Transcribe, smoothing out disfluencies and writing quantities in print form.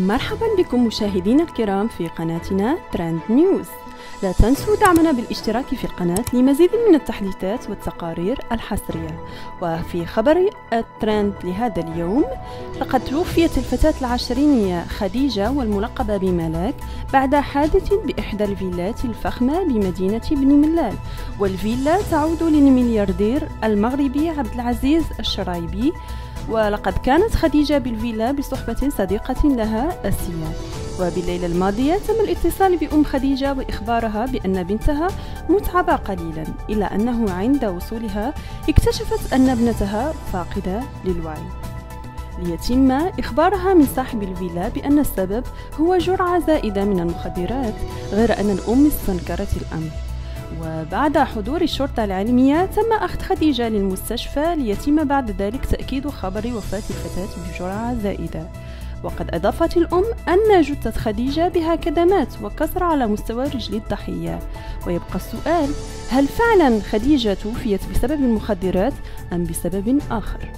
مرحبا بكم مشاهدينا الكرام في قناتنا ترند نيوز. لا تنسوا دعمنا بالاشتراك في القناة لمزيد من التحديثات والتقارير الحصرية. وفي خبر الترند لهذا اليوم، لقد توفيت الفتاة العشرينية خديجة والملقبة بملاك بعد حادث بإحدى الفيلات الفخمة بمدينة بن ملال، والفيلا تعود للملياردير المغربي عبد العزيز الشرايبي. ولقد كانت خديجة بالفيلا بصحبة صديقة لها آسيا. وبالليلة الماضية تم الاتصال بأم خديجة وإخبارها بأن بنتها متعبة قليلا، إلا أنه عند وصولها اكتشفت أن ابنتها فاقدة للوعي، ليتم إخبارها من صاحب الفيلا بأن السبب هو جرعة زائدة من المخدرات، غير أن الأم استنكرت الأمر. وبعد حضور الشرطة العلمية تم أخذ خديجة للمستشفى ليتم بعد ذلك تأكيد خبر وفاة الفتاة بجرعة زائدة. وقد أضافت الأم أن جثة خديجة بها كدمات وكسر على مستوى رجل الضحية. ويبقى السؤال، هل فعلا خديجة توفيت بسبب المخدرات أم بسبب آخر؟